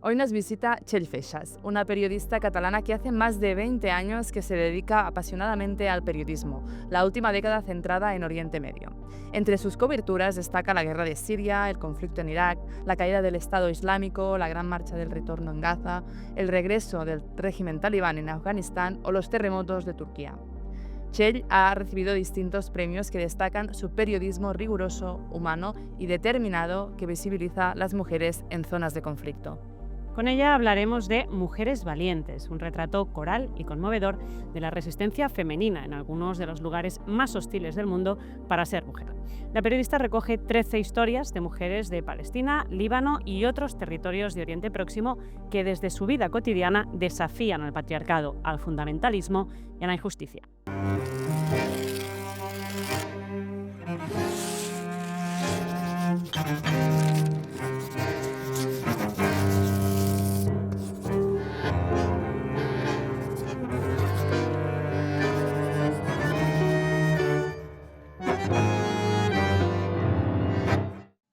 Hoy nos visita Txell Feixas, una periodista catalana que hace más de 20 años que se dedica apasionadamente al periodismo, la última década centrada en Oriente Medio. Entre sus coberturas destaca la guerra de Siria, el conflicto en Irak, la caída del Estado Islámico, la gran marcha del retorno en Gaza, el regreso del régimen talibán en Afganistán o los terremotos de Turquía. Txell ha recibido distintos premios que destacan su periodismo riguroso, humano y determinado que visibiliza las mujeres en zonas de conflicto. Con ella hablaremos de Mujeres Valientes, un retrato coral y conmovedor de la resistencia femenina en algunos de los lugares más hostiles del mundo para ser mujer. La periodista recoge 13 historias de mujeres de Palestina, Líbano y otros territorios de Oriente Próximo que desde su vida cotidiana desafían al patriarcado, al fundamentalismo y a la injusticia.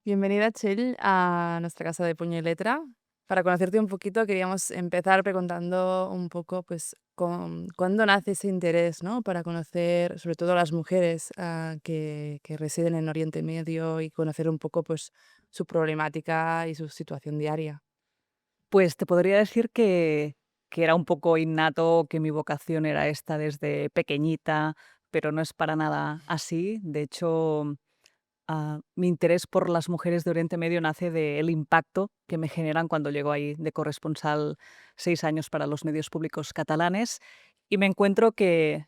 Bienvenida, Txell, a nuestra casa de puño y letra. Para conocerte un poquito, queríamos empezar preguntando un poco, pues, ¿cuándo nace ese interés, ¿no? Para conocer, sobre todo a las mujeres que residen en Oriente Medio y conocer un poco, pues, su problemática y su situación diaria. Pues te podría decir que era un poco innato, que mi vocación era esta desde pequeñita, pero no es para nada así. De hecho, mi interés por las mujeres de Oriente Medio nace del impacto que me generan cuando llego ahí de corresponsal 6 años para los medios públicos catalanes y me encuentro que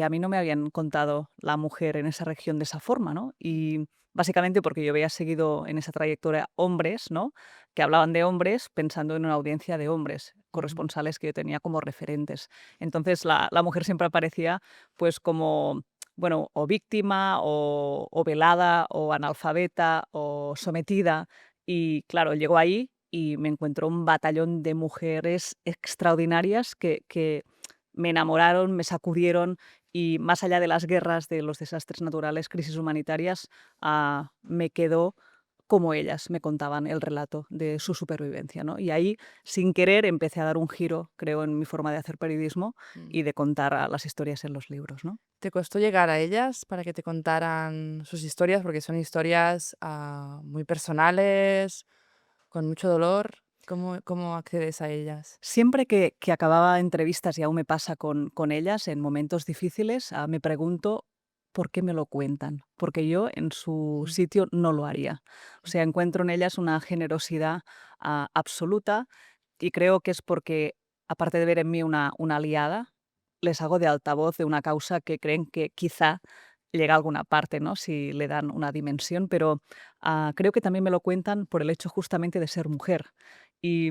a mí no me habían contado la mujer en esa región de esa forma, ¿no? Y básicamente porque yo había seguido en esa trayectoria hombres, ¿no? Que hablaban de hombres pensando en una audiencia de hombres, Ujú. corresponsales que yo tenía como referentes. Entonces la mujer siempre aparecía pues como bueno, o víctima, o velada, o analfabeta, o sometida. Y claro, llego ahí y me encuentro un batallón de mujeres extraordinarias que me enamoraron, me sacudieron y más allá de las guerras, de los desastres naturales, crisis humanitarias, me quedó como ellas me contaban el relato de su supervivencia, ¿no? Y ahí, sin querer, empecé a dar un giro, creo, en mi forma de hacer periodismo Mm. y de contar las historias en los libros, ¿no? ¿Te costó llegar a ellas para que te contaran sus historias? Porque son historias muy personales, con mucho dolor. ¿Cómo accedes a ellas? Siempre que acababa entrevistas, y aún me pasa con ellas, en momentos difíciles, me pregunto por qué me lo cuentan, porque yo en su Mm. sitio no lo haría. O sea, encuentro en ellas una generosidad, absoluta y creo que es porque, aparte de ver en mí una aliada, les hago de altavoz de una causa que creen que quizá llega a alguna parte, ¿no? Si le dan una dimensión, pero, creo que también me lo cuentan por el hecho justamente de ser mujer. Y,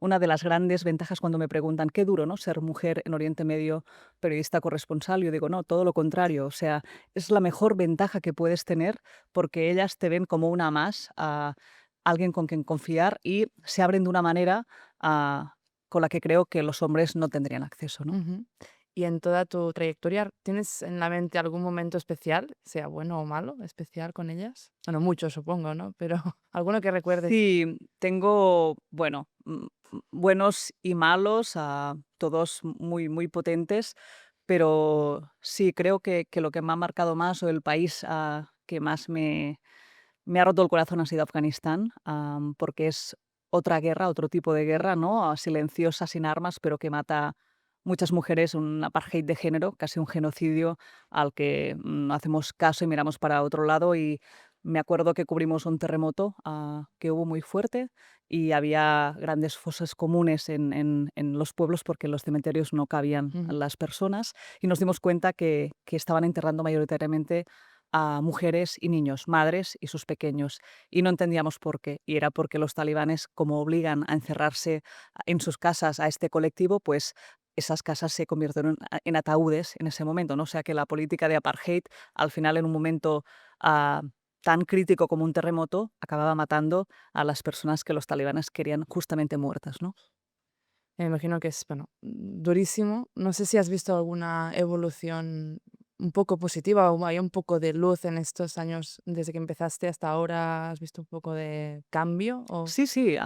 una de las grandes ventajas cuando me preguntan: "Qué duro, ¿no?, ser mujer en Oriente Medio, periodista corresponsal", yo digo: "No, todo lo contrario". O sea, es la mejor ventaja que puedes tener, porque ellas te ven como una más, alguien con quien confiar y se abren de una manera, ah, con la que creo que los hombres no tendrían acceso, ¿no? Ujú. Y en toda tu trayectoria, ¿tienes en la mente algún momento especial, sea bueno o malo, especial con ellas? Bueno, muchos supongo, ¿no? Pero alguno que recuerdes. Sí, tengo, bueno, buenos y malos, todos muy, muy potentes, pero sí, creo que lo que me ha marcado más, o el país, que más me ha roto el corazón ha sido Afganistán, porque es otra guerra, otro tipo de guerra, ¿no? Silenciosa, sin armas, pero que mata muchas mujeres, un apartheid de género, casi un genocidio al que no hacemos caso y miramos para otro lado. Y me acuerdo que cubrimos un terremoto que hubo muy fuerte y había grandes fosas comunes en los pueblos porque en los cementerios no cabían Ujú. las personas y nos dimos cuenta que estaban enterrando mayoritariamente a mujeres y niños, madres y sus pequeños, y no entendíamos por qué. Y era porque los talibanes, como obligan a encerrarse en sus casas a este colectivo, pues esas casas se convirtieron en ataúdes en ese momento, ¿no? O sea que la política de apartheid, al final, en un momento ah, tan crítico como un terremoto, acababa matando a las personas que los talibanes querían justamente muertas, ¿no? Me imagino que es, bueno, durísimo. No sé si has visto alguna evolución un poco positiva o hay un poco de luz en estos años desde que empezaste hasta ahora? ¿Has visto un poco de cambio? O... Sí, sí,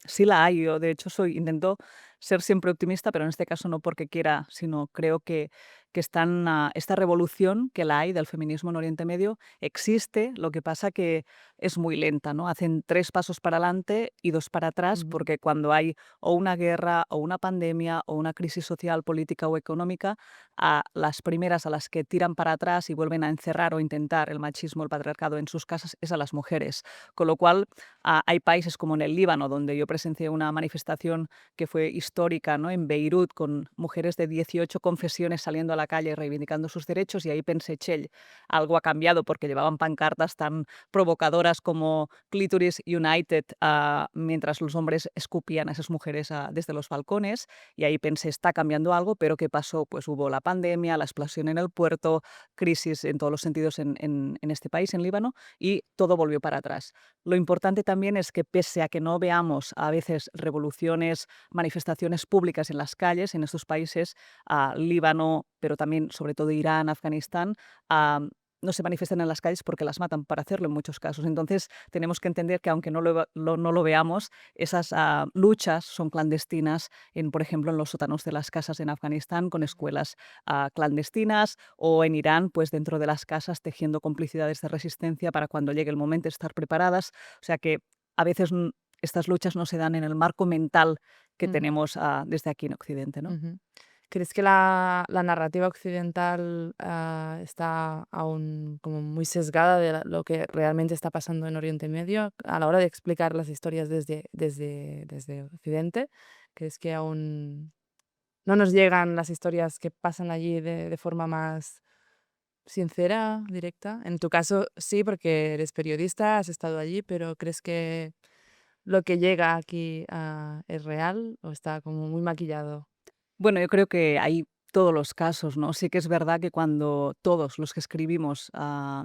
sí la hay. Yo, de hecho, intento ser siempre optimista, pero en este caso no porque quiera, sino creo que esta revolución que la hay del feminismo en Oriente Medio existe, lo que pasa que es muy lenta, ¿no? Hacen 3 pasos para adelante y 2 para atrás, Ujú, porque cuando hay o una guerra, o una pandemia, o una crisis social, política o económica, a las primeras a las que tiran para atrás y vuelven a encerrar o intentar el machismo, el patriarcado en sus casas, es a las mujeres. Con lo cual, hay países como en el Líbano, donde yo presencié una manifestación que fue histórica, ¿no? En Beirut, con mujeres de 18 confesiones saliendo a la calle reivindicando sus derechos, y ahí pensé, "Chell, algo ha cambiado", porque llevaban pancartas tan provocadoras como Clitoris United, mientras los hombres escupían a esas mujeres desde los balcones, y ahí pensé, está cambiando algo, pero ¿qué pasó? Pues hubo la pandemia, la explosión en el puerto, crisis en todos los sentidos en este país, en Líbano, y todo volvió para atrás. Lo importante también es que pese a que no veamos a veces revoluciones, manifestaciones públicas en las calles en estos países, Líbano, pero también sobre todo Irán, Afganistán, no se manifiestan en las calles porque las matan para hacerlo en muchos casos. Entonces tenemos que entender que aunque no lo veamos, esas luchas son clandestinas, por ejemplo, en los sótanos de las casas en Afganistán, con escuelas clandestinas, o en Irán, pues dentro de las casas tejiendo complicidades de resistencia para cuando llegue el momento estar preparadas. O sea que a veces estas luchas no se dan en el marco mental que ujú, tenemos desde aquí en Occidente, ¿no? ujú. ¿Crees que la narrativa occidental está aún como muy sesgada de lo que realmente está pasando en Oriente Medio a la hora de explicar las historias desde Occidente? ¿Crees que aún no nos llegan las historias que pasan allí de forma más sincera, directa? En tu caso, sí, porque eres periodista, has estado allí, pero ¿crees que lo que llega aquí es real o está como muy maquillado? Bueno, yo creo que hay todos los casos, ¿no? Sí que es verdad que cuando todos los que escribimos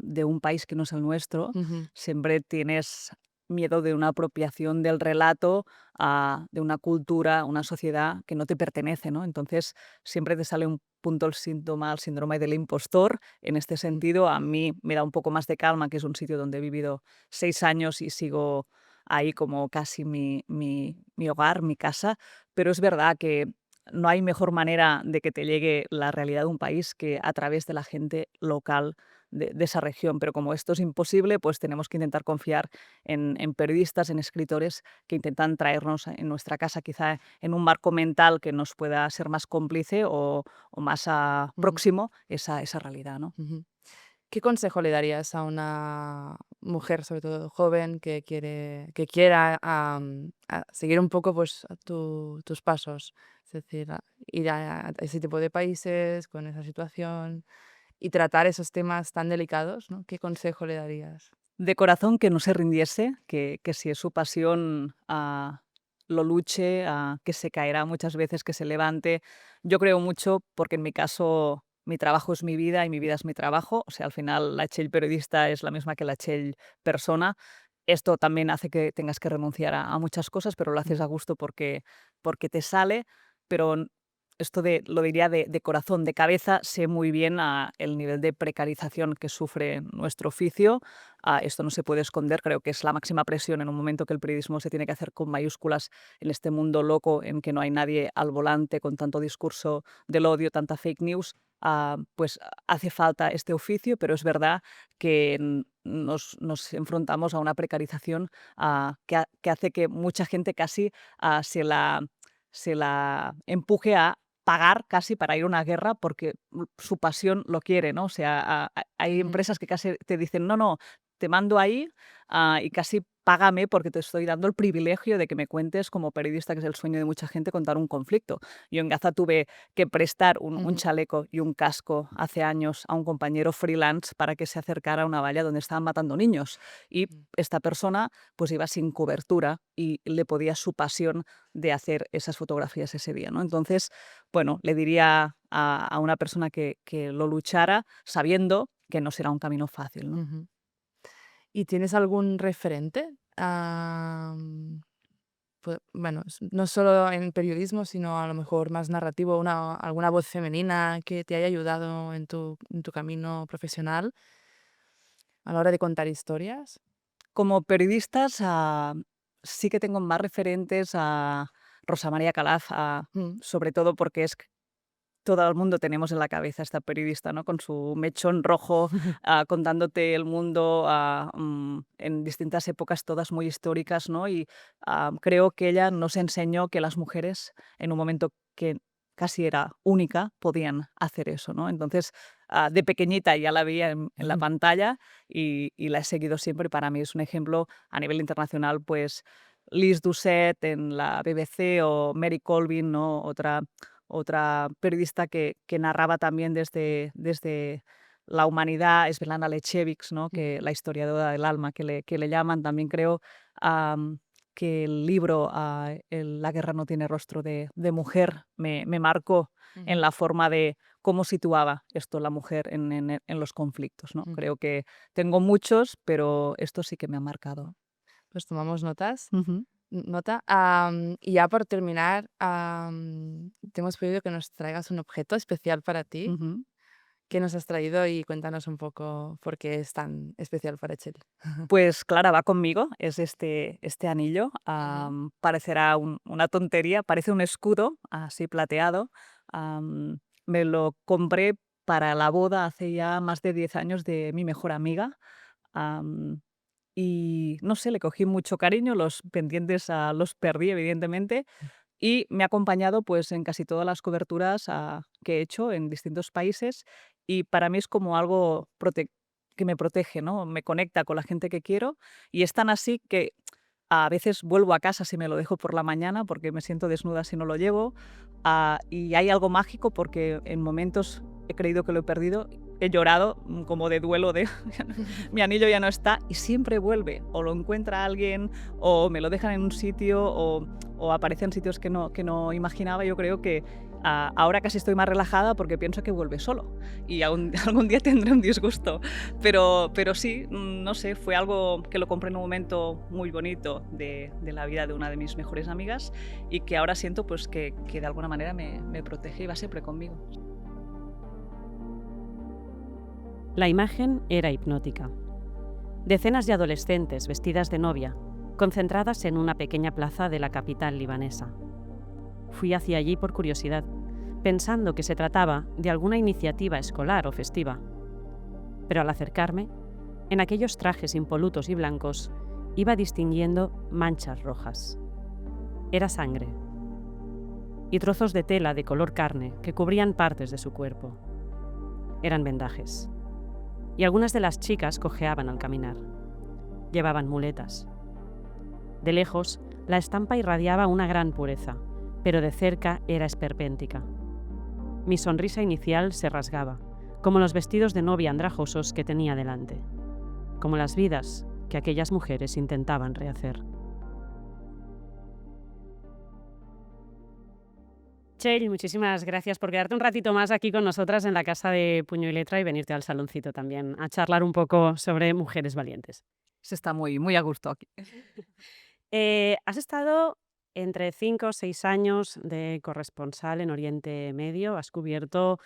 de un país que no es el nuestro, Ujú, siempre tienes miedo de una apropiación del relato, de una cultura, una sociedad que no te pertenece, ¿no? Entonces, siempre te sale un punto el síndrome del impostor. En este mm, sentido, a mí me da un poco más de calma, que es un sitio donde he vivido 6 años y sigo ahí como casi mi hogar, mi casa, pero es verdad que no hay mejor manera de que te llegue la realidad de un país que a través de la gente local de esa región. Pero como esto es imposible, pues tenemos que intentar confiar en periodistas, en escritores que intentan traernos en nuestra casa, quizá en un marco mental que nos pueda ser más cómplice o más ujú, próximo esa realidad, ¿no? ujú. ¿Qué consejo le darías a una mujer, sobre todo joven, que quiera a seguir un poco pues, tus pasos? Es decir, ir a ese tipo de países con esa situación y tratar esos temas tan delicados, ¿no? ¿Qué consejo le darías? De corazón que no se rindiese, que si es su pasión, lo luche, que se caerá muchas veces, que se levante. Yo creo mucho, porque en mi caso mi trabajo es mi vida y mi vida es mi trabajo. O sea, al final la Txell periodista es la misma que la Txell persona. Esto también hace que tengas que renunciar a muchas cosas, pero lo haces Mm, a gusto porque te sale. Pero esto lo diría de corazón, de cabeza, sé muy bien el nivel de precarización que sufre nuestro oficio. Esto no se puede esconder, creo que es la máxima presión en un momento que el periodismo se tiene que hacer con mayúsculas en este mundo loco en que no hay nadie al volante con tanto discurso del odio, tanta fake news. Pues hace falta este oficio, pero es verdad que nos enfrentamos a una precarización que hace que mucha gente casi se la empuje a pagar casi para ir a una guerra porque su pasión lo quiere, ¿no? O sea, hay ujú, empresas que casi te dicen: "No, no, te mando ahí, y casi págame porque te estoy dando el privilegio de que me cuentes como periodista", que es el sueño de mucha gente, contar un conflicto. Yo en Gaza tuve que prestar un ujú, chaleco y un casco hace años a un compañero freelance para que se acercara a una valla donde estaban matando niños. Y mm, esta persona, pues, iba sin cobertura y le podía su pasión de hacer esas fotografías ese día, ¿no? Entonces, bueno, le diría a una persona que lo luchara sabiendo que no será un camino fácil, ¿no? ujú. ¿Y tienes algún referente? bueno, no solo en periodismo, sino a lo mejor más narrativo, alguna voz femenina que te haya ayudado en tu camino profesional a la hora de contar historias? Como periodistas, sí que tengo más referentes a Rosa María Calaf, Mm, sobre todo porque es todo el mundo tenemos en la cabeza a esta periodista, ¿no? Con su mechón rojo, contándote el mundo, en distintas épocas, todas muy históricas, ¿no? Y, creo que ella nos enseñó que las mujeres, en un momento que casi era única, podían hacer eso, ¿no? Entonces, de pequeñita ya la veía en la pantalla y la he seguido siempre. Para mí es un ejemplo a nivel internacional, pues, Liz Doucet en la BBC o Mary Colvin, ¿no? Otra periodista que narraba también desde la humanidad, Svetlana Lechevich, ¿no? Que la historiadora del alma que le llaman. También creo, que el libro, La guerra no tiene rostro de mujer me marcó en ujú, la forma de cómo situaba esto la mujer en los conflictos, ¿no? ujú. Creo que tengo muchos, pero esto sí que me ha marcado. Pues tomamos notas. Ujú, Nota. Y ya por terminar, te hemos pedido que nos traigas un objeto especial para ti. ujú. ¿Qué nos has traído? Y cuéntanos un poco por qué es tan especial para Chel. Pues Clara va conmigo, es este anillo, Ujú. parecerá una tontería, parece un escudo así plateado. Me lo compré para la boda hace ya más de 10 años de mi mejor amiga, am, y no sé, le cogí mucho cariño, los pendientes, los perdí evidentemente, y me ha acompañado, pues, en casi todas las coberturas, que he hecho en distintos países, y para mí es como algo que me protege, ¿no? Me conecta con la gente que quiero, y es tan así que a veces vuelvo a casa si me lo dejo por la mañana, porque me siento desnuda si no lo llevo, y hay algo mágico porque en momentos he creído que lo he perdido, he llorado, como de duelo de mi anillo ya no está, y siempre vuelve, o lo encuentra alguien, o me lo dejan en un sitio, o aparece en sitios que no imaginaba. Yo creo que, ahora casi estoy más relajada porque pienso que vuelve solo, y aún algún día tendré un disgusto. Pero sí, no sé, fue algo que lo compré en un momento muy bonito de la vida de una de mis mejores amigas y que ahora siento, pues, que de alguna manera me protege y va siempre conmigo. La imagen era hipnótica. Decenas de adolescentes vestidas de novia, concentradas en una pequeña plaza de la capital libanesa. Fui hacia allí por curiosidad, pensando que se trataba de alguna iniciativa escolar o festiva. Pero al acercarme, en aquellos trajes impolutos y blancos, iba distinguiendo manchas rojas. Era sangre y trozos de tela de color carne que cubrían partes de su cuerpo. Eran vendajes. Y algunas de las chicas cojeaban al caminar. Llevaban muletas. De lejos, la estampa irradiaba una gran pureza, pero de cerca era esperpéntica. Mi sonrisa inicial se rasgaba, como los vestidos de novia andrajosos que tenía delante, como las vidas que aquellas mujeres intentaban rehacer. Chel, muchísimas gracias por quedarte un ratito más aquí con nosotras en la Casa de Puño y Letra y venirte al saloncito también a charlar un poco sobre mujeres valientes. Se está muy, muy a gusto aquí. Has estado entre 5 o 6 años de corresponsal en Oriente Medio. Has cubierto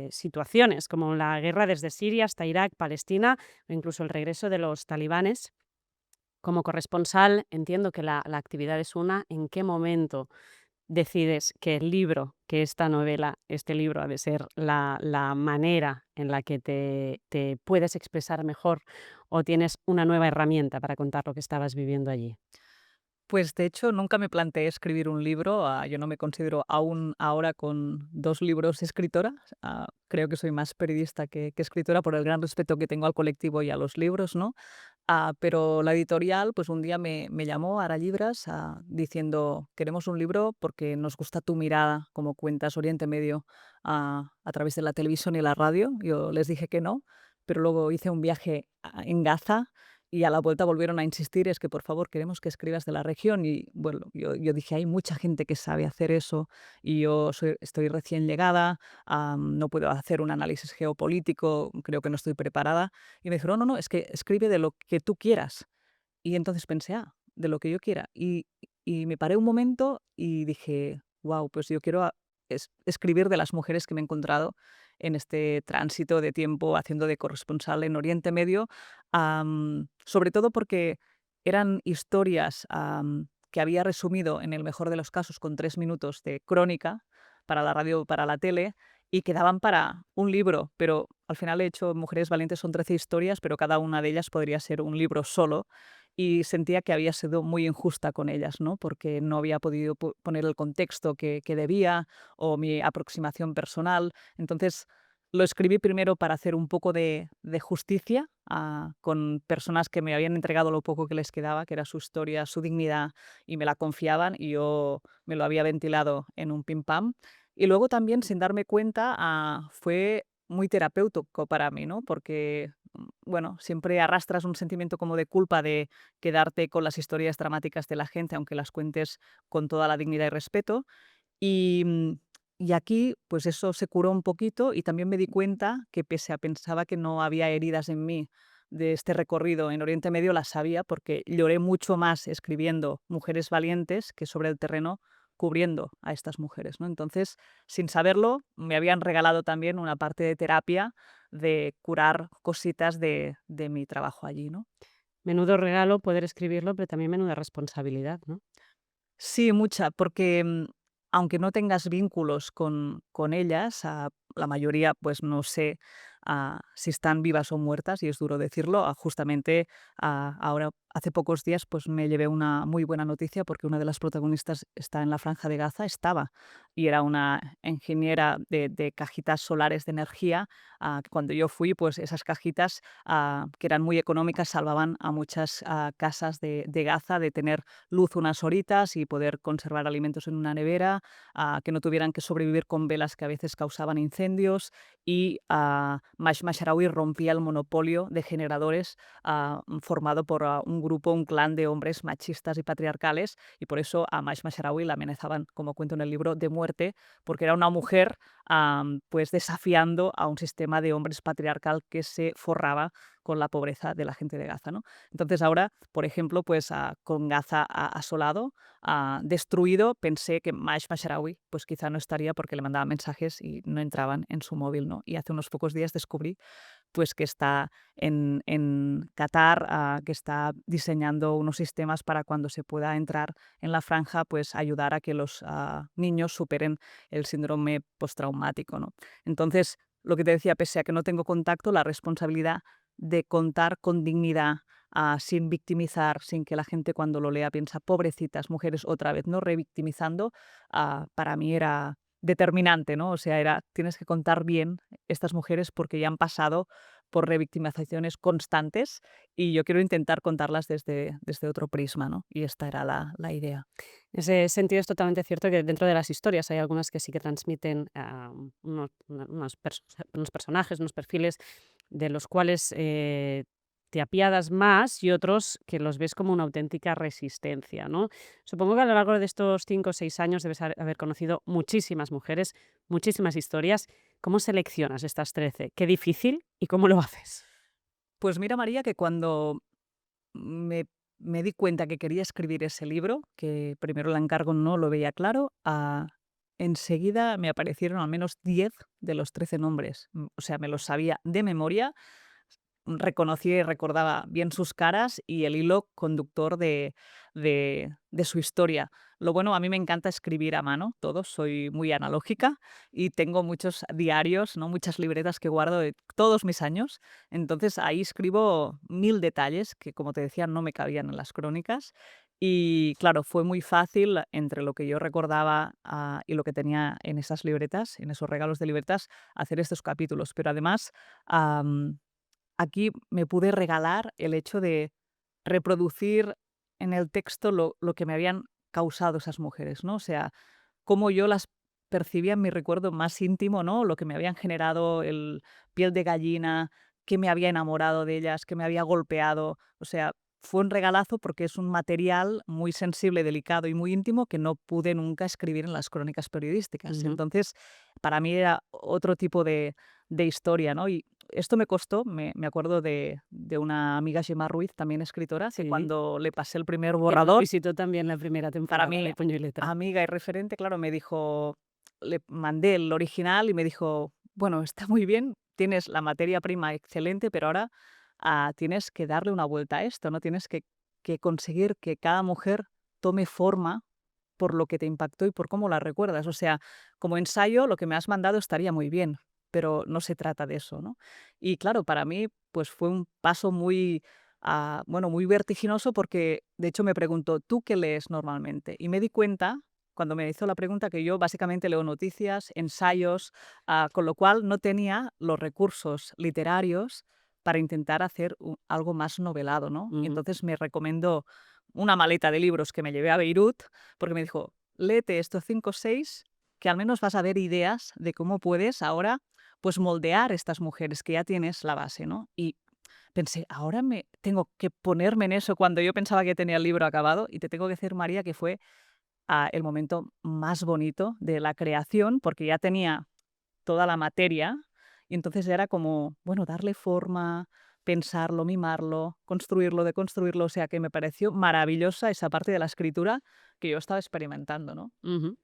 situaciones como la guerra desde Siria hasta Irak, Palestina o incluso el regreso de los talibanes. Como corresponsal, entiendo que la actividad es una. ¿En qué momento decides que el libro, que esta novela, este libro ha de ser la manera en la que te puedes expresar mejor o tienes una nueva herramienta para contar lo que estabas viviendo allí? Pues, de hecho, nunca me planteé escribir un libro, yo no me considero aún ahora con 2 libros escritora, creo que soy más periodista que escritora por el gran respeto que tengo al colectivo y a los libros, ¿no? Pero la editorial, pues, un día me llamó, Ara Llibres, diciendo: "Queremos un libro porque nos gusta tu mirada, como cuentas Oriente Medio, a través de la televisión y la radio". Yo les dije que no, pero luego hice un viaje en Gaza y a la vuelta volvieron a insistir, es que por favor queremos que escribas de la región y bueno, yo dije, hay mucha gente que sabe hacer eso y estoy recién llegada, no puedo hacer un análisis geopolítico, creo que no estoy preparada. Y me dijeron, no, no, es que escribe de lo que tú quieras. Y entonces pensé, de lo que yo quiera. Y y me paré un momento y dije, wow, pues yo quiero escribir de las mujeres que me he encontrado en este tránsito de tiempo haciendo de corresponsal en Oriente Medio, sobre todo porque eran historias que había resumido en el mejor de los casos con 3 minutos de crónica para la radio o para la tele y quedaban para un libro, pero al final he hecho Mujeres Valientes, son 13 historias, pero cada una de ellas podría ser un libro solo y sentía que había sido muy injusta con ellas, ¿no? Porque no había podido poner el contexto que debía o mi aproximación personal. Entonces, lo escribí primero para hacer un poco de justicia con personas que me habían entregado lo poco que les quedaba, que era su historia, su dignidad, y me la confiaban y yo me lo había ventilado en un pim pam. Y luego también, sin darme cuenta, fue muy terapéutico para mí, ¿no? Porque, bueno, siempre arrastras un sentimiento como de culpa de quedarte con las historias dramáticas de la gente, aunque las cuentes con toda la dignidad y respeto. Y, y aquí, pues eso se curó un poquito y también me di cuenta que pese a pensaba que no había heridas en mí de este recorrido en Oriente Medio, las sabía porque lloré mucho más escribiendo Mujeres Valientes que sobre el terreno cubriendo a estas mujeres, ¿no? Entonces, sin saberlo, me habían regalado también una parte de terapia de curar cositas de mi trabajo allí, ¿no? Menudo regalo poder escribirlo, pero también menuda responsabilidad, ¿no? Sí, mucha, porque, aunque no tengas vínculos con ellas, la mayoría, pues, no sé, si están vivas o muertas, y es duro decirlo. Justamente, ahora, hace pocos días, pues, me llevé una muy buena noticia, porque una de las protagonistas está en la Franja de Gaza, estaba, y era una ingeniera de cajitas solares de energía. Cuando yo fui, pues, esas cajitas, que eran muy económicas, salvaban a muchas, casas de Gaza de tener luz unas horitas y poder conservar alimentos en una nevera, que no tuvieran que sobrevivir con velas que a veces causaban incendios y Maj Masharawi rompía el monopolio de generadores formado por un grupo, un clan de hombres machistas y patriarcales y por eso a Maj Masharawi la amenazaban, como cuento en el libro, de muerte porque era una mujer pues desafiando a un sistema de hombres patriarcal que se forraba con la pobreza de la gente de Gaza, ¿no? Entonces ahora, por ejemplo, pues con Gaza asolado, destruido, pensé que Maj Masharawi pues quizá no estaría porque le mandaba mensajes y no entraban en su móvil, ¿no? Y hace unos pocos días descubrí pues que está en Qatar, que está diseñando unos sistemas para cuando se pueda entrar en la franja, pues ayudar a que los niños superen el síndrome postraumático, ¿no? Entonces, lo que te decía, pese a que no tengo contacto, la responsabilidad de contar con dignidad, sin victimizar, sin que la gente cuando lo lea piensa, pobrecitas mujeres, otra vez, ¿no? Revictimizando, para mí era determinante, ¿no? O sea, tienes que contar bien estas mujeres porque ya han pasado por revictimizaciones constantes y yo quiero intentar contarlas desde otro prisma, ¿no? Y esta era la idea. En ese sentido es totalmente cierto que dentro de las historias hay algunas que sí que transmiten unos personajes, unos perfiles de los cuales te apiadas más y otros que los ves como una auténtica resistencia, ¿no? Supongo que a lo largo de estos 5 o 6 años debes haber conocido muchísimas mujeres, muchísimas historias. ¿Cómo seleccionas estas 13? Qué difícil y cómo lo haces. Pues mira, María, que cuando me, me di cuenta que quería escribir ese libro, que primero el encargo no lo veía claro, enseguida me aparecieron al menos 10 de los 13 nombres. O sea, me los sabía de memoria, reconocía y recordaba bien sus caras y el hilo conductor de su historia. Lo bueno, a mí me encanta escribir a mano, todo, soy muy analógica y tengo muchos diarios, ¿no? Muchas libretas que guardo de todos mis años. Entonces ahí escribo 1000 detalles que, como te decía, no me cabían en las crónicas. Y claro, fue muy fácil entre lo que yo recordaba y lo que tenía en esas libretas, en esos regalos de libretas, hacer estos capítulos. Pero además, aquí me pude regalar el hecho de reproducir en el texto lo que me habían causado esas mujeres, ¿no? O sea, cómo yo las percibía en mi recuerdo más íntimo, ¿no? Lo que me habían generado, el piel de gallina, qué me había enamorado de ellas, qué me había golpeado. O sea, fue un regalazo porque es un material muy sensible, delicado y muy íntimo que no pude nunca escribir en las crónicas periodísticas. Ujú. Entonces, para mí era otro tipo de historia, ¿no? Y esto me costó, me acuerdo de una amiga, Gemma Ruiz, también escritora, que Sí, cuando le pasé el primer que nos borrador, visitó también la primera para temporada mí, de Puño y Letra. amiga y referente, claro, me dijo, le mandé el original y me dijo, bueno, está muy bien, tienes la materia prima excelente, pero ahora tienes que darle una vuelta a esto, ¿no? Tienes que conseguir que cada mujer tome forma por lo que te impactó y por cómo la recuerdas. O sea, como ensayo, lo que me has mandado estaría muy bien, pero no se trata de eso, ¿no? Y claro, para mí, pues fue un paso muy, bueno, muy vertiginoso porque, de hecho, me preguntó, ¿tú qué lees normalmente? Y me di cuenta, cuando me hizo la pregunta, que yo básicamente leo noticias, ensayos, con lo cual no tenía los recursos literarios para intentar hacer algo más novelado, ¿no? Y Ujú. entonces me recomendó una maleta de libros que me llevé a Beirut, porque me dijo, léete estos 5 o 6, que al menos vas a ver ideas de cómo puedes ahora pues moldear estas mujeres, que ya tienes la base, ¿no? Y pensé, ahora me tengo que ponerme en eso cuando yo pensaba que tenía el libro acabado, y te tengo que decir, María, que fue el momento más bonito de la creación, porque ya tenía toda la materia, y entonces era como, bueno, darle forma, pensarlo, mimarlo, construirlo, deconstruirlo, o sea, que me pareció maravillosa esa parte de la escritura que yo estaba experimentando, ¿no? Ujú.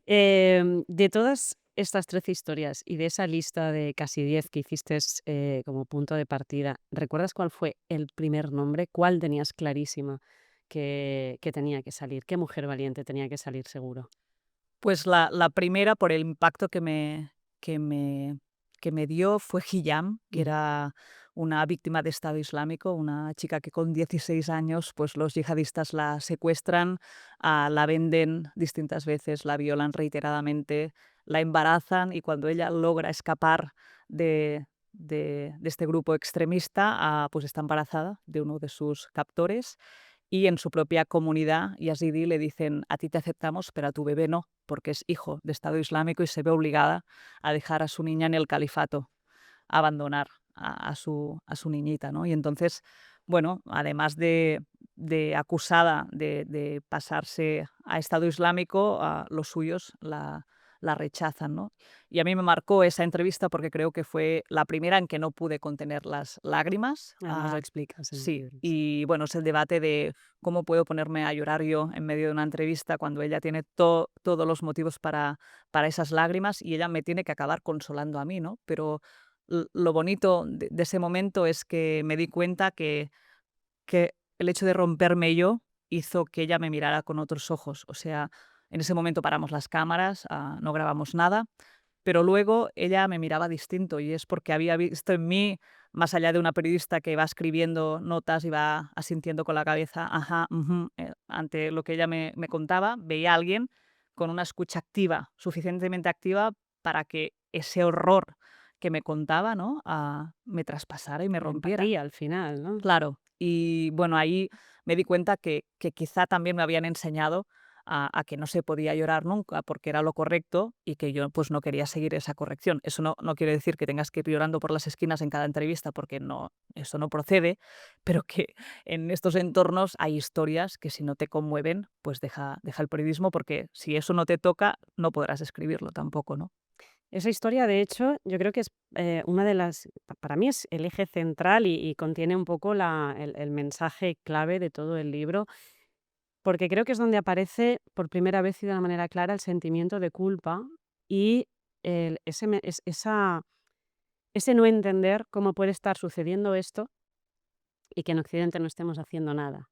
De todas estas 13 historias y de esa lista de casi 10 que hiciste como punto de partida, ¿recuerdas cuál fue el primer nombre? ¿Cuál tenías clarísima que tenía que salir? ¿Qué mujer valiente tenía que salir seguro? Pues la primera, por el impacto que me, que me dio, fue Hiyam, que Ujú. era una víctima de Estado Islámico, una chica que con 16 años pues los yihadistas la secuestran, la venden distintas veces, la violan reiteradamente, la embarazan, y cuando ella logra escapar de este grupo extremista, pues está embarazada de uno de sus captores, y en su propia comunidad yazidí le dicen, a ti te aceptamos, pero a tu bebé no, porque es hijo de Estado Islámico y se ve obligada a dejar a su niña en el califato, a abandonar a su niñita, ¿no? Y entonces, bueno, además de acusada de pasarse a Estado Islámico, los suyos la rechazan, ¿no? Y a mí me marcó esa entrevista porque creo que fue la primera en que no pude contener las lágrimas. Además lo explicas en el Sí, libro. Sí. y bueno, es el debate de cómo puedo ponerme a llorar yo en medio de una entrevista cuando ella tiene todos los motivos para esas lágrimas, y ella me tiene que acabar consolando a mí, ¿no? Pero lo bonito de ese momento es que me di cuenta que el hecho de romperme yo hizo que ella me mirara con otros ojos. O sea, en ese momento paramos las cámaras, no grabamos nada, pero luego ella me miraba distinto, y es porque había visto en mí, más allá de una periodista que va escribiendo notas y va asintiendo con la cabeza, ajá, ujú, ante lo que ella me contaba, veía a alguien con una escucha activa, suficientemente activa para que ese horror que me contaba, ¿no? Me traspasara y me La rompiera. empatía al final, ¿no? Claro, y bueno, ahí me di cuenta que quizá también me habían enseñado a que no se podía llorar nunca porque era lo correcto, y que yo pues no quería seguir esa corrección. Eso no quiere decir que tengas que ir llorando por las esquinas en cada entrevista, porque no, eso no procede, pero que en estos entornos hay historias que si no te conmueven, pues deja el periodismo, porque si eso no te toca, no podrás escribirlo tampoco, ¿no? Esa historia, de hecho, yo creo que es una de las, para mí es el eje central y contiene un poco el mensaje clave de todo el libro, porque creo que es donde aparece por primera vez y de una manera clara el sentimiento de culpa y ese no entender cómo puede estar sucediendo esto y que en Occidente no estemos haciendo nada.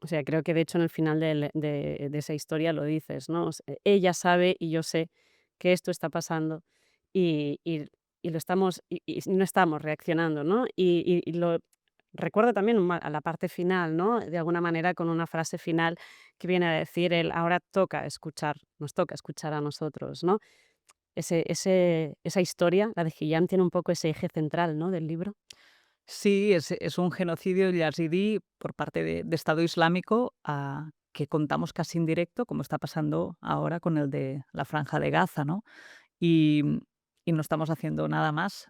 O sea, creo que de hecho en el final de esa historia lo dices, ¿no? Ella sabe y yo sé que esto está pasando y, y- y lo estamos, y no estamos reaccionando, ¿no? Y lo recuerdo también a la parte final, ¿no? De alguna manera con una frase final que viene a decir el ahora toca escuchar, nos toca escuchar a nosotros, ¿no? Esa historia, la de Hiyam, tiene un poco ese eje central, ¿no? Del libro. Sí, es un genocidio yazidí por parte de Estado Islámico, que contamos casi en directo, como está pasando ahora con el de la Franja de Gaza, ¿no? Y, y no estamos haciendo nada más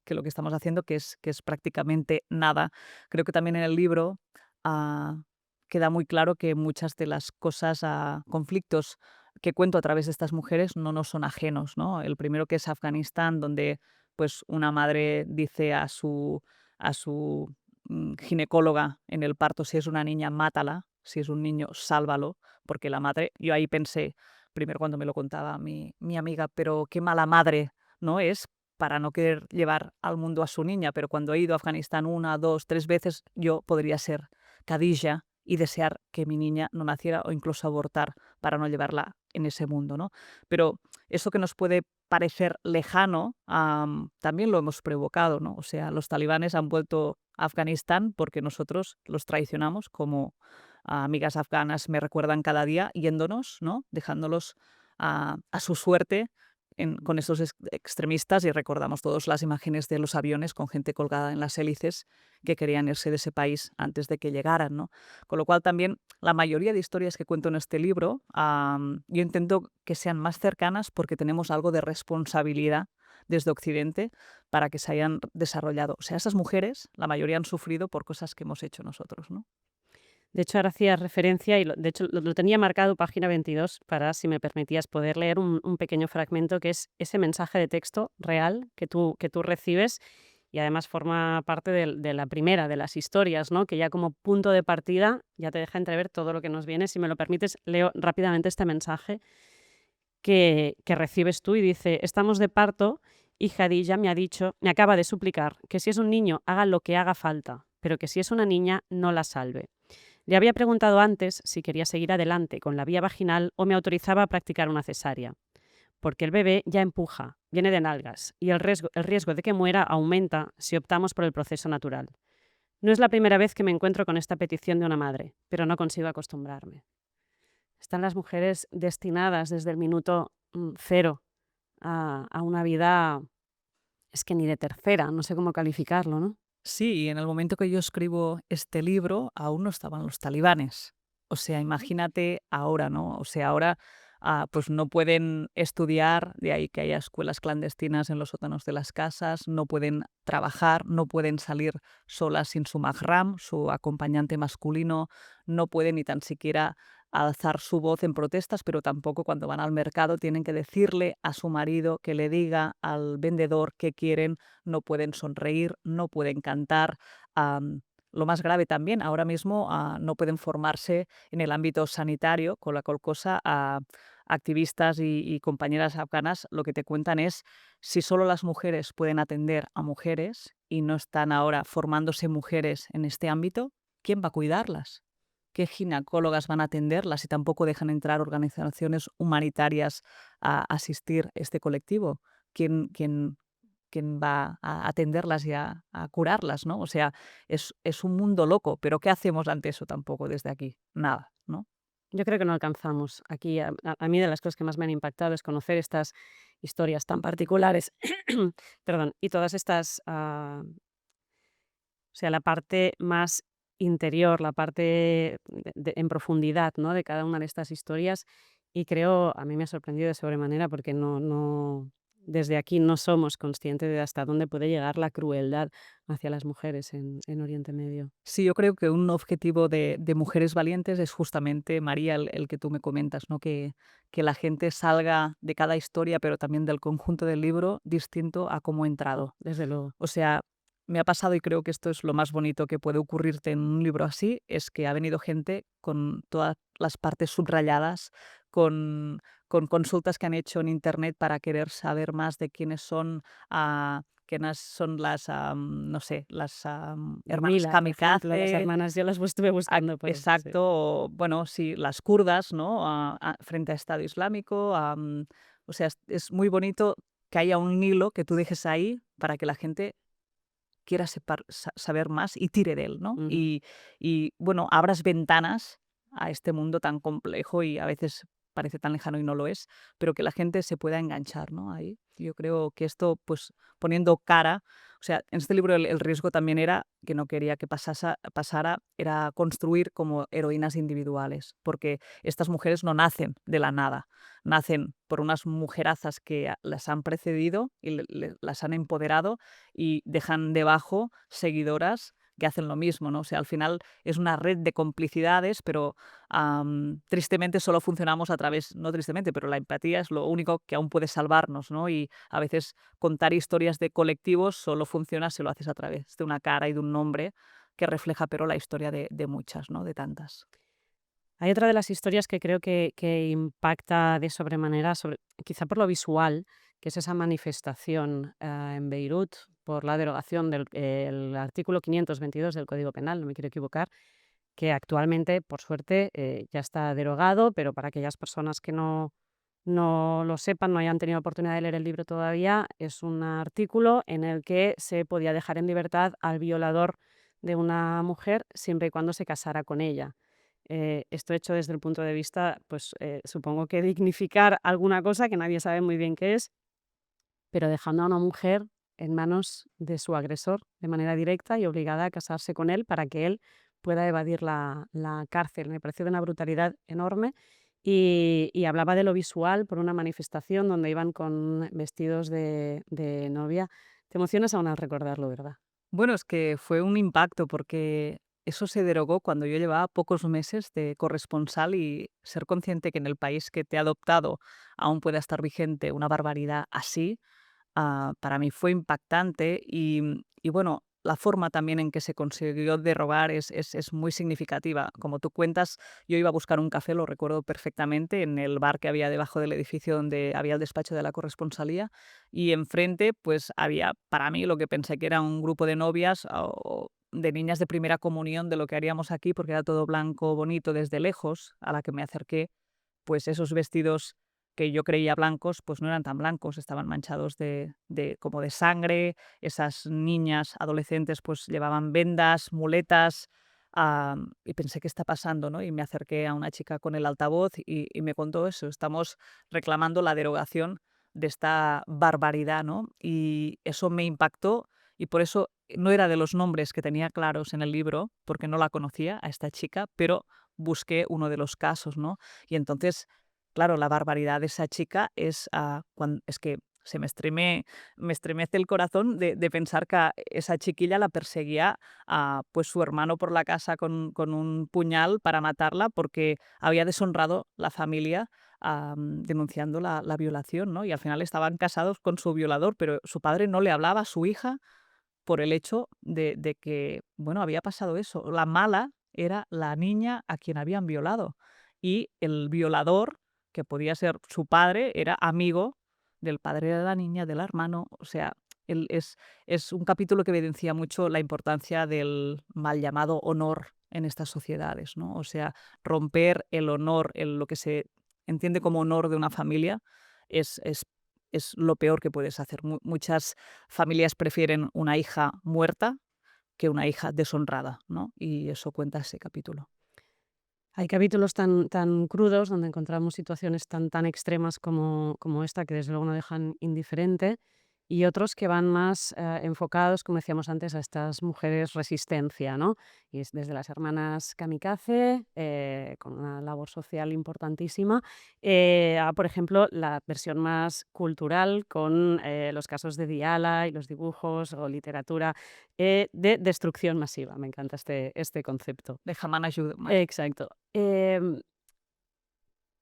que lo que estamos haciendo, que es prácticamente nada. Creo que también en el libro ah, queda muy claro que muchas de las cosas, conflictos que cuento a través de estas mujeres no nos son ajenos, ¿no? El primero, que es Afganistán, donde pues una madre dice a su ginecóloga en el parto, si es una niña, mátala, si es un niño, sálvalo, porque la madre, yo ahí pensé, primero cuando me lo contaba mi amiga, pero qué mala madre, ¿no? Es para no querer llevar al mundo a su niña, pero cuando he ido a Afganistán 1, 2, 3 veces, yo podría ser Khadija y desear que mi niña no naciera o incluso abortar para no llevarla en ese mundo, ¿no? Pero eso que nos puede parecer lejano, también lo hemos provocado, ¿no? O sea, los talibanes han vuelto a Afganistán porque nosotros los traicionamos, como amigas afganas me recuerdan cada día, yéndonos, ¿no? Dejándolos a su suerte con estos extremistas, y recordamos todas las imágenes de los aviones con gente colgada en las hélices que querían irse de ese país antes de que llegaran, ¿no? Con lo cual también la mayoría de historias que cuento en este libro, yo intento que sean más cercanas porque tenemos algo de responsabilidad desde Occidente para que se hayan desarrollado. O sea, esas mujeres, la mayoría han sufrido por cosas que hemos hecho nosotros, ¿no? De hecho, ahora hacías referencia y de hecho lo tenía marcado página 22 para, si me permitías, poder leer un pequeño fragmento que es ese mensaje de texto real que tú recibes y además forma parte de la primera de las historias, ¿no? Que ya como punto de partida ya te deja entrever todo lo que nos viene. Si me lo permites, leo rápidamente este mensaje que recibes tú y dice: estamos de parto y Khadija me acaba de suplicar que si es un niño haga lo que haga falta, pero que si es una niña no la salve. Le había preguntado antes si quería seguir adelante con la vía vaginal o me autorizaba a practicar una cesárea, porque el bebé ya empuja, viene de nalgas, y el riesgo de que muera aumenta si optamos por el proceso natural. No es la primera vez que me encuentro con esta petición de una madre, pero no consigo acostumbrarme. Están las mujeres destinadas desde el minuto cero a una vida, es que ni de tercera, no sé cómo calificarlo, ¿no? Sí, y en el momento que yo escribo este libro aún no estaban los talibanes. O sea, imagínate ahora, ¿no? O sea, ahora pues no pueden estudiar, de ahí que haya escuelas clandestinas en los sótanos de las casas, no pueden trabajar, no pueden salir solas sin su mahram, su acompañante masculino, no pueden ni tan siquiera alzar su voz en protestas, pero tampoco cuando van al mercado tienen que decirle a su marido que le diga al vendedor qué quieren, no pueden sonreír, no pueden cantar. Lo más grave también, ahora mismo no pueden formarse en el ámbito sanitario, con la cual cosa activistas y compañeras afganas lo que te cuentan es si solo las mujeres pueden atender a mujeres y no están ahora formándose mujeres en este ámbito, ¿quién va a cuidarlas? ¿Qué ginecólogas van a atenderlas si tampoco dejan entrar organizaciones humanitarias a asistir a este colectivo? ¿Quién va a atenderlas y a curarlas, ¿no? O sea, es un mundo loco, pero ¿qué hacemos ante eso tampoco desde aquí? Nada, ¿no? Yo creo que no alcanzamos. Aquí, a mí de las cosas que más me han impactado es conocer estas historias tan particulares, perdón, y todas estas, o sea, la parte más interior, la parte en profundidad, ¿no? De cada una de estas historias. Y creo, a mí me ha sorprendido de sobremanera porque desde aquí no somos conscientes de hasta dónde puede llegar la crueldad hacia las mujeres en Oriente Medio. Sí, yo creo que un objetivo de Mujeres Valientes es justamente, María, el que tú me comentas, ¿no? Que la gente salga de cada historia, pero también del conjunto del libro, distinto a cómo ha entrado. Desde luego. O sea, me ha pasado y creo que esto es lo más bonito que puede ocurrirte en un libro así, es que ha venido gente con todas las partes subrayadas, con, con consultas que han hecho en internet para querer saber más de quiénes son las, no sé, las hermanas Mila, por ejemplo, las kamikaze. hermanas, yo las estuve buscando por eso, sí. Exacto, o, bueno, sí, las kurdas, ¿no? Frente a Estado Islámico. O sea, es muy bonito que haya un hilo que tú dejes ahí para que la gente quiera saber más y tire de él, ¿no? Ujú. Y, bueno, abras ventanas a este mundo tan complejo y a veces parece tan lejano y no lo es, pero que la gente se pueda enganchar, ¿no? Ahí. Yo creo que esto, pues, poniendo cara, o sea, en este libro el riesgo también era, que no quería que pasara, era construir como heroínas individuales, porque estas mujeres no nacen de la nada, nacen por unas mujerazas que las han precedido y las han empoderado y dejan debajo seguidoras que hacen lo mismo, ¿no? O sea, al final es una red de complicidades, pero tristemente solo funcionamos a través, no tristemente, pero la empatía es lo único que aún puede salvarnos, ¿no? Y a veces contar historias de colectivos solo funciona si lo haces a través de una cara y de un nombre que refleja, pero la historia de muchas, ¿no? De tantas. Hay otra de las historias que creo que impacta de sobremanera, quizá por lo visual, que es esa manifestación en Beirut por la derogación del el artículo 522 del Código Penal, no me quiero equivocar, que actualmente, por suerte, ya está derogado, pero para aquellas personas que no lo sepan, no hayan tenido oportunidad de leer el libro todavía, es un artículo en el que se podía dejar en libertad al violador de una mujer siempre y cuando se casara con ella. Esto hecho desde el punto de vista, pues supongo que dignificar alguna cosa que nadie sabe muy bien qué es, pero dejando a una mujer en manos de su agresor de manera directa y obligada a casarse con él para que él pueda evadir la cárcel. Me pareció de una brutalidad enorme y hablaba de lo visual por una manifestación donde iban con vestidos de novia. Te emocionas aún al recordarlo, ¿verdad? Bueno, es que fue un impacto porque eso se derogó cuando yo llevaba pocos meses de corresponsal y ser consciente que en el país que te ha adoptado aún pueda estar vigente una barbaridad así, para mí fue impactante y bueno, la forma también en que se consiguió derogar es muy significativa. Como tú cuentas, yo iba a buscar un café, lo recuerdo perfectamente, en el bar que había debajo del edificio donde había el despacho de la corresponsalía y enfrente pues había para mí lo que pensé que era un grupo de novias o de niñas de primera comunión de lo que haríamos aquí, porque era todo blanco, bonito desde lejos, a la que me acerqué pues esos vestidos que yo creía blancos, pues no eran tan blancos, estaban manchados de como de sangre. Esas niñas adolescentes, pues llevaban vendas, muletas, y pensé: "¿Qué está pasando?", ¿no? Y me acerqué a una chica con el altavoz y me contó eso: "Estamos reclamando la derogación de esta barbaridad", ¿no? Y eso me impactó y por eso no era de los nombres que tenía claros en el libro, porque no la conocía a esta chica, pero busqué uno de los casos, ¿no? Y entonces, claro, la barbaridad de esa chica es, es que me estremece el corazón de pensar que a esa chiquilla la perseguía, pues su hermano por la casa con un puñal para matarla porque había deshonrado la familia, denunciando la violación, ¿no? Y al final estaban casados con su violador, pero su padre no le hablaba a su hija por el hecho de que, bueno, había pasado eso. La mala era la niña a quien habían violado y el violador, que podía ser su padre, era amigo del padre de la niña, del hermano. O sea, es un capítulo que evidencia mucho la importancia del mal llamado honor en estas sociedades, ¿no? O sea, romper el honor, lo que se entiende como honor de una familia, es, es, es lo peor que puedes hacer. Muchas familias prefieren una hija muerta que una hija deshonrada, ¿no? Y eso cuenta ese capítulo. Hay capítulos tan crudos donde encontramos situaciones tan extremas como esta, que desde luego no dejan indiferente, y otros que van más enfocados, como decíamos antes, a estas mujeres resistencia, ¿no? Y es desde las hermanas Kamikaze, con una labor social importantísima, a, por ejemplo, la versión más cultural con los casos de Diala y los dibujos o literatura de destrucción masiva. Me encanta este concepto. De Haman ayuda. Exacto.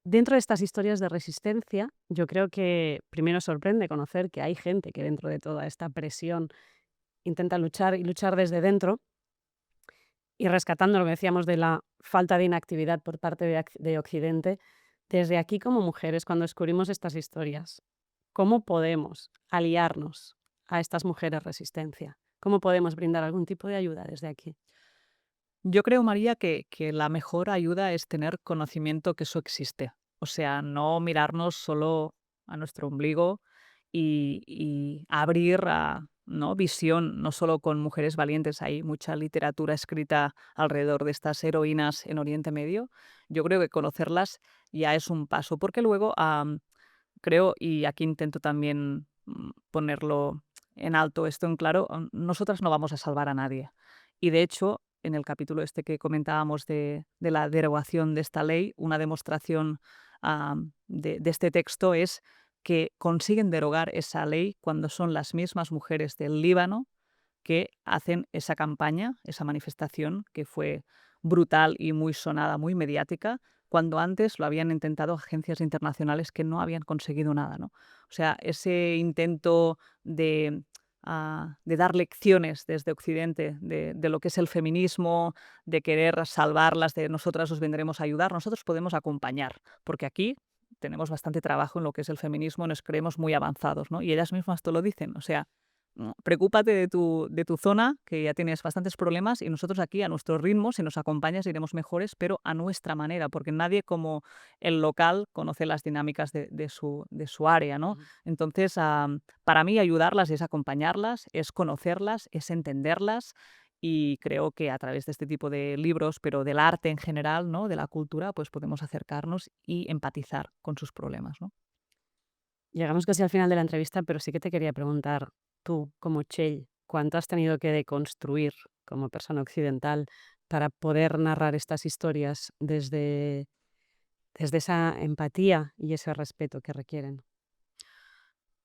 Dentro de estas historias de resistencia, yo creo que primero sorprende conocer que hay gente que dentro de toda esta presión intenta luchar y luchar desde dentro y rescatando lo que decíamos de la falta de inactividad por parte de Occidente. Desde aquí como mujeres, cuando descubrimos estas historias, ¿cómo podemos aliarnos a estas mujeres resistencia? ¿Cómo podemos brindar algún tipo de ayuda desde aquí? Yo creo, María, que la mejor ayuda es tener conocimiento que eso existe. O sea, no mirarnos solo a nuestro ombligo y abrir ¿no? Visión, no solo con mujeres valientes. Hay mucha literatura escrita alrededor de estas heroínas en Oriente Medio. Yo creo que conocerlas ya es un paso, porque luego creo, y aquí intento también ponerlo en alto, esto en claro, nosotras no vamos a salvar a nadie. Y de hecho, en el capítulo este que comentábamos de la derogación de esta ley, una demostración de este texto es que consiguen derogar esa ley cuando son las mismas mujeres del Líbano que hacen esa campaña, esa manifestación que fue brutal y muy sonada, muy mediática, cuando antes lo habían intentado agencias internacionales que no habían conseguido nada, ¿no? O sea, ese intento de dar lecciones desde Occidente de lo que es el feminismo, de querer salvarlas, de nosotras os vendremos a ayudar, nosotros podemos acompañar, porque aquí tenemos bastante trabajo en lo que es el feminismo, nos creemos muy avanzados, ¿no? Y ellas mismas te lo dicen, o sea, preocúpate de tu zona, que ya tienes bastantes problemas, y nosotros aquí a nuestro ritmo, si nos acompañas, iremos mejores, pero a nuestra manera, porque nadie como el local conoce las dinámicas de su área, ¿no? Ujú. Entonces, para mí ayudarlas es acompañarlas, es conocerlas, es entenderlas, y creo que a través de este tipo de libros, pero del arte en general, ¿no? De la cultura, pues podemos acercarnos y empatizar con sus problemas, ¿no? Llegamos casi al final de la entrevista, pero sí que te quería preguntar, tú, como Txell, ¿cuánto has tenido que deconstruir como persona occidental para poder narrar estas historias desde esa empatía y ese respeto que requieren?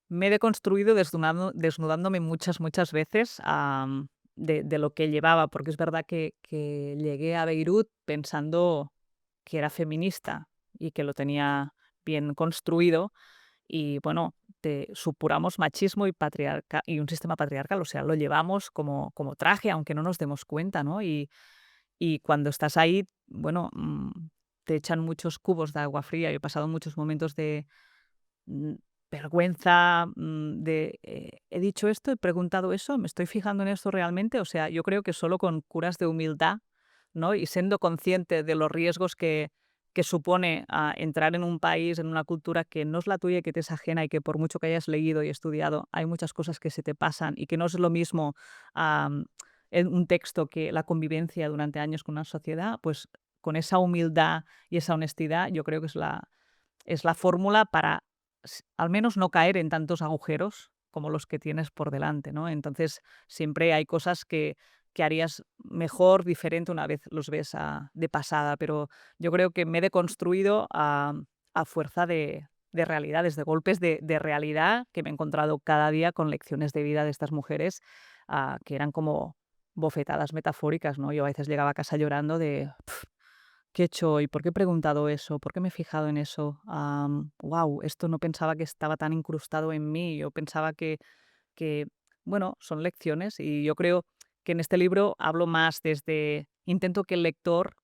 Me he deconstruido desnudándome muchas, muchas veces, de lo que llevaba, porque es verdad que llegué a Beirut pensando que era feminista y que lo tenía bien construido y, bueno, supuramos machismo y un sistema patriarcal, o sea, lo llevamos como traje, aunque no nos demos cuenta, ¿no? Y cuando estás ahí, bueno, te echan muchos cubos de agua fría. Yo he pasado muchos momentos de mm, vergüenza, he dicho esto, he preguntado eso, me estoy fijando en esto realmente. O sea, yo creo que solo con curas de humildad, ¿no? Y siendo consciente de los riesgos que supone entrar en un país, en una cultura que no es la tuya y que te es ajena y que por mucho que hayas leído y estudiado, hay muchas cosas que se te pasan y que no es lo mismo en un texto que la convivencia durante años con una sociedad, pues con esa humildad y esa honestidad yo creo que es la fórmula para al menos no caer en tantos agujeros como los que tienes por delante, ¿no? Entonces, siempre hay cosas que harías mejor, diferente, una vez los ves de pasada, pero yo creo que me he deconstruido a fuerza de realidades, de golpes de realidad que me he encontrado cada día con lecciones de vida de estas mujeres, que eran como bofetadas metafóricas, ¿no? Yo a veces llegaba a casa llorando de ¿qué he hecho hoy? ¿Por qué he preguntado eso? ¿Por qué me he fijado en eso? Wow, esto no pensaba que estaba tan incrustado en mí. Yo pensaba que, bueno, son lecciones y yo creo que en este libro hablo más intento que el lector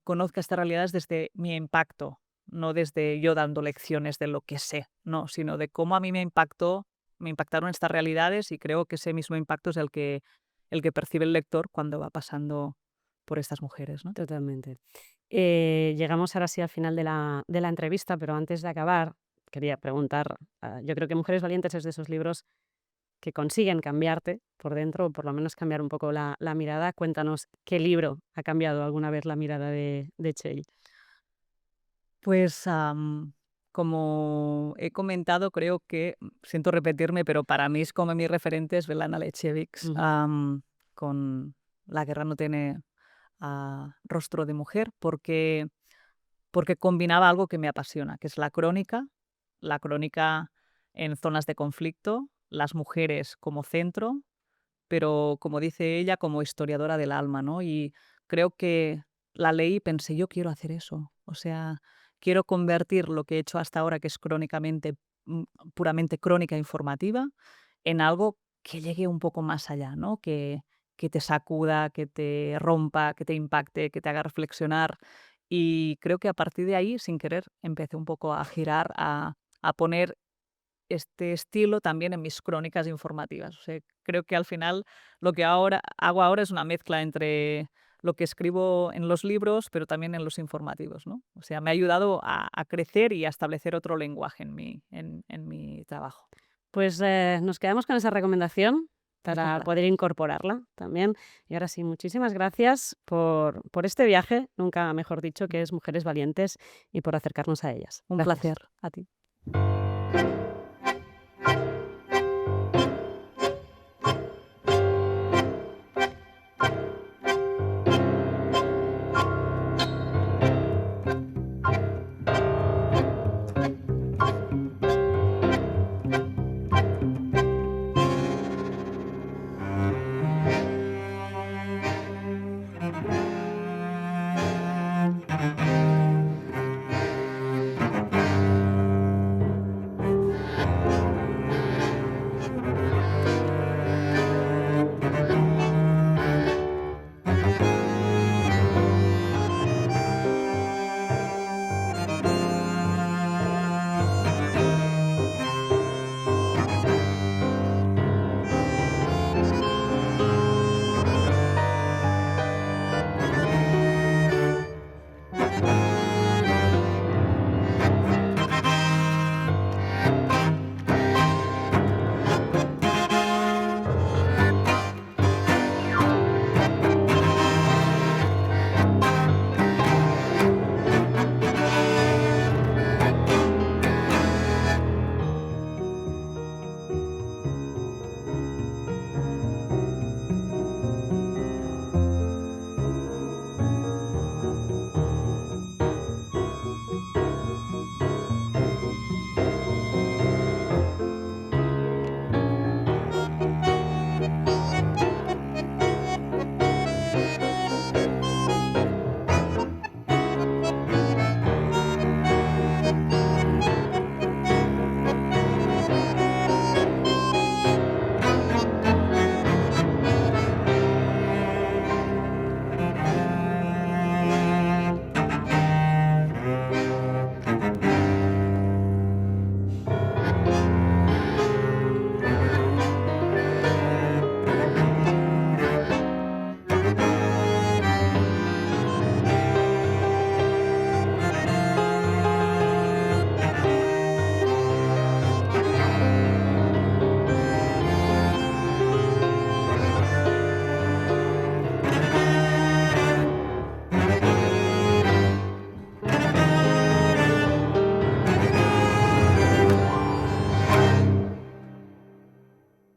conozca estas realidades desde mi impacto, no desde yo dando lecciones de lo que sé, no, sino de cómo a mí me impactaron estas realidades y creo que ese mismo impacto es el que percibe el lector cuando va pasando por estas mujeres, ¿no? Totalmente. Llegamos ahora sí al final de la entrevista, pero antes de acabar, quería preguntar, yo creo que Mujeres Valientes es de esos libros que consiguen cambiarte por dentro, o por lo menos cambiar un poco la mirada. Cuéntanos, ¿qué libro ha cambiado alguna vez la mirada de Txell? Pues, como he comentado, creo que, siento repetirme, pero para mí es como mi referente es Belana Alexievich, Ujú. con La guerra no tiene, rostro de mujer, porque combinaba algo que me apasiona, que es la crónica en zonas de conflicto, las mujeres como centro, pero como dice ella, como historiadora del alma, ¿no? Y creo que la leí y pensé, yo quiero hacer eso. O sea, quiero convertir lo que he hecho hasta ahora, que es mm, puramente crónica informativa, en algo que llegue un poco más allá, ¿no? Que te sacuda, que te rompa, que te impacte, que te haga reflexionar. Y creo que a partir de ahí, sin querer, empecé un poco a girar, a poner este estilo también en mis crónicas informativas. O sea, creo que al final lo que hago ahora es una mezcla entre lo que escribo en los libros, pero también en los informativos, ¿no? O sea, me ha ayudado a crecer y a establecer otro lenguaje en mi trabajo. Pues nos quedamos con esa recomendación Muchas para gracias. poder incorporarla también. Y ahora sí, muchísimas gracias por este viaje, nunca mejor dicho, que es Mujeres Valientes, y por acercarnos a ellas. Un Gracias. placer. A ti.